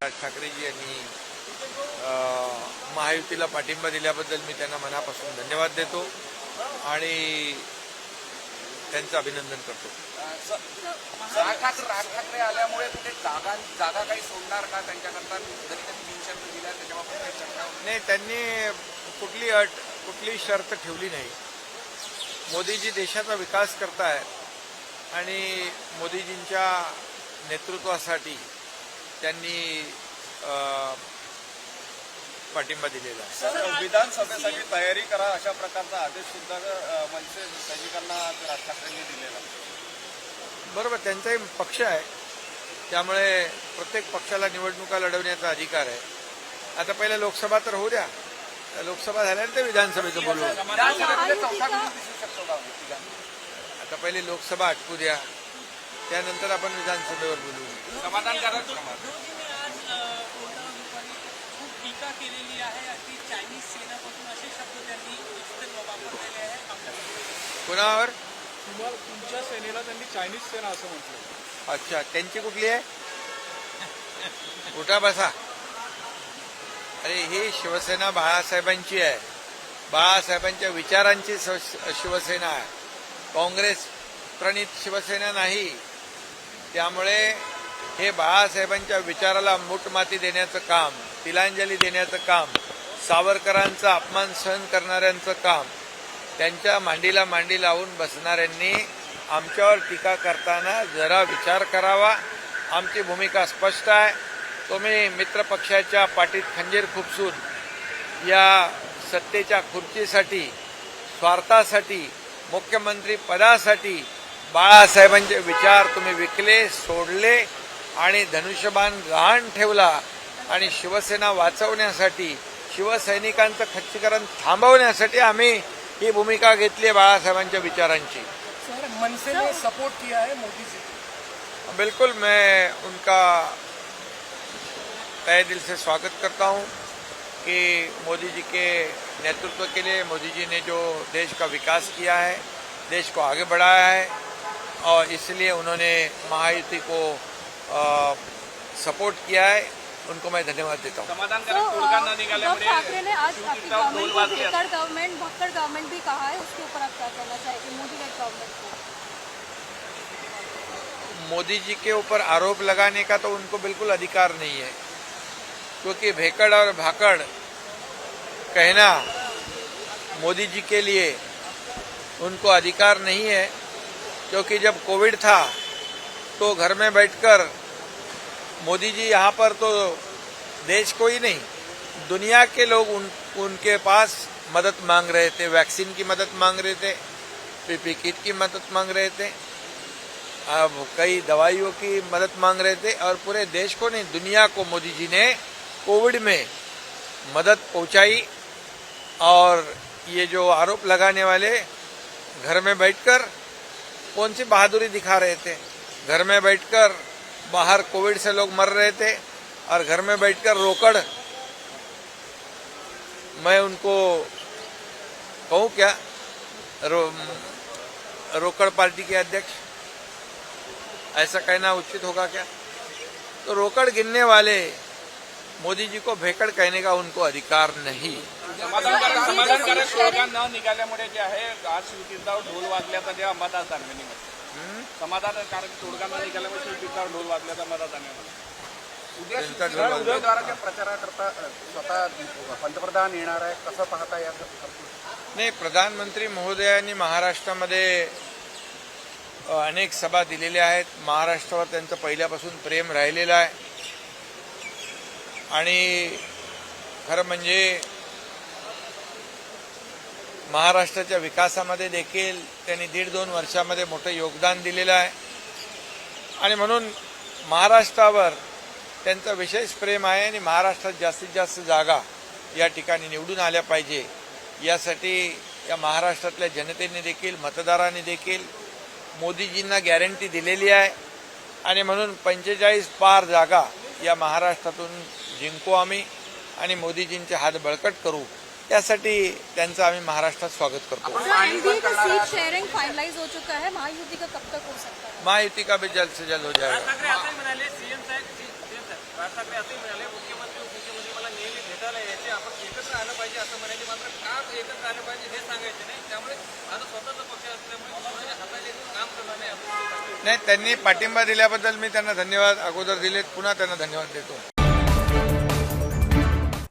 राज ठाकरेजी यांनी महायुतीला पाठिंबा दिल्याबद्दल मी त्यांना मनापासून धन्यवाद देतो आणि त्यांचं अभिनंदन करतो. राज ठाकरे आल्यामुळे कुठे जागा काही सोडणार का त्यांच्याकरता? जरी त्यांनी 3 शर्त दिल्या त्याच्याबाबत काही चर्चा नाही, त्यांनी कुठली अट कुठली शर्त ठेवली नाही. मोदीजी देशाचा विकास करतायत आणि मोदीजींच्या नेतृत्वासाठी त्यांनी पाठिंबा दिलेला आहे. सर, विधानसभेसाठी तयारी करा अशा प्रकारचा आदेश सुद्धा मनसे सैनिकांना राज ठाकरेंनी दिलेला. बरोबर, त्यांचाही पक्ष आहे, त्यामुळे प्रत्येक पक्षाला निवडणुका लढवण्याचा अधिकार आहे. आता पहिल्या लोकसभा तर होऊ द्या, लोकसभा झाल्यानंतर विधानसभेचं बोलू. आता पहिले लोकसभा आटपू द्या, त्यानंतर आपण विधानसभेवर बोलू. समाधानकारक टीका केलेली आहे की चायनीज सेनापासून असे शब्द त्यांनी वापरलेले आहे. कुणावर? तुमच्या सेनेला त्यांनी चायनीज सेना असं म्हटलं. अच्छा, त्यांची कुठली आहे? उठा बसा. अरे, ही शिवसेना बाळासाहेबांची आहे, बाळासाहेबांच्या विचारांची शिवसेना आहे, काँग्रेस प्रणित शिवसेना नाही. त्यामुळे हे बाळासाहेबांच्या विचाराला मूठमाती देण्याचं काम, तिलांजली देण्याचं काम, सावरकरांचा अपमान सहन करणाऱ्यांचं काम, त्यांच्या मांडीला मांडी लावून बसणाऱ्यांनी आमच्यावर टीका करताना जरा विचार करावा. आमची भूमिका स्पष्ट आहे. तुम्ही मित्रपक्षाच्या पाठीत खंजीर खुपसून या सत्तेच्या खुर्चीसाठी, स्वार्थासाठी, मुख्यमंत्री पदासाठी बाळासाहेबांचे विचार तुम्ही विकले, सोडले आणि धनुष्यबाण गहाण ठेवला आणि शिवसेना वाचवण्यासाठी, शिवसैनिकांचं खच्चीकरण थांबवण्यासाठी आम्ही ही भूमिका घेतली आहे बाळासाहेबांच्या विचारांची. सर, मनसे ने सपोर्ट किया है मोदी जी. बिल्कुल, मैं उनका तहे दिल से स्वागत करता हूं कि मोदी जी के नेतृत्व के लिए मोदी जी ने जो देश का विकास किया है, देश को आगे बढ़ाया है और इसलिए उन्होंने महायुति को सपोर्ट किया है. उनको मैं धन्यवाद देता हूँ. उद्धव ठाकरे ने आज आपकी गवर्नमेंट को भक्कड़ गवर्नमेंट भी कहा है, उसके ऊपर आप क्या कहना चाहेंगे? मोदी लेड गवर्नमेंट को मोदी जी के ऊपर आरोप लगाने का तो उनको बिल्कुल अधिकार नहीं है, क्योंकि भेकड़ और भाकड़ कहना मोदी जी के लिए उनको अधिकार नहीं है. क्योंकि जब कोविड था तो घर में बैठकर मोदी जी यहाँ पर तो देश को ही नहीं, दुनिया के लोग उनके पास मदद मांग रहे थे, वैक्सीन की मदद मांग रहे थे, पीपी किट की मदद मांग रहे थे, अब कई दवाइयों की मदद मांग रहे थे और पूरे देश को नहीं, दुनिया को मोदी जी ने कोविड में मदद पहुंचाई. और ये जो आरोप लगाने वाले घर में बैठकर कौन सी बहादुरी दिखा रहे थे? घर में बैठकर बाहर कोविड से लोग मर रहे थे और घर में बैठकर रोकड़. मैं उनको कहूं क्या, रोकड़ पार्टी के अध्यक्ष, ऐसा कहना उचित होगा क्या? तो रोकड़ गिनने वाले मोदी जी को भेकड़ कहने का उनको अधिकार नहीं. समाधानकारक तोडगा न निघाल्यामुळे जे आहे आज शिवतीर्थावर ढोल वाजल्याचा जेव्हा मतदारसंघामध्ये समाधानकारक तोडगा न निघाल्यामुळे शिवतीर्थावर ढोल वाजल्याचा मतदारसंघामध्ये उद्या उमेदवाराच्या प्रचाराकरता स्वतः पंतप्रधान येणार आहे, कसं पाहता या? नाही, प्रधानमंत्री महोदयांनी महाराष्ट्रामध्ये अनेक सभा दिलेल्या आहेत. महाराष्ट्रावर त्यांचं पहिल्यापासून प्रेम राहिलेलं आहे आणि खरं म्हणजे महाराष्ट्राच्या विकासामध्ये देखील त्यांनी 1.5-2 वर्षामध्ये मोठं योगदान दिलेलं आहे आणि म्हणून महाराष्ट्रावर त्यांचं विशेष प्रेम आहे आणि महाराष्ट्रात जास्तीत जास्त जागा या ठिकाणी निवडून आल्या पाहिजे यासाठी या महाराष्ट्रातल्या जनतेने देखील, मतदारांनी देखील मोदीजींना गॅरंटी दिलेली आहे आणि म्हणून 45 पार जागा या महाराष्ट्रातून जिंकू आम्ही आणि मोदीजींचे हात बळकट करू. त्यासाठी त्यांचं आम्ही महाराष्ट्रात स्वागत करतो. एनडीए का सीट शेयरिंग फाइनलाइज हो चुका है, महायुति का कब तक हो सकता है? महायुति का भी जल्द से जल्द हो जाएगा. राज ठाकरे आता म्हणाले सीएम साहेब राज ठाकरे असंही म्हणाले, मुख्यमंत्री उपमुख्यमंत्री मला नेहमी भेटायला यायचे, आपण एकत्र आलं पाहिजे असं म्हणायचे, मात्र का एकत्र आलं पाहिजे हे सांगायचे नाही. त्यामुळे माझा स्वतःचा पक्ष असल्यामुळे कोणाच्या हाताने काम करणार नाही असं ते सांगायचे. नाही, त्यांनी पाठिंबा दिल्याबद्दल मी त्यांना धन्यवाद अगोदर दिलेत, पुन्हा त्यांना धन्यवाद देतो.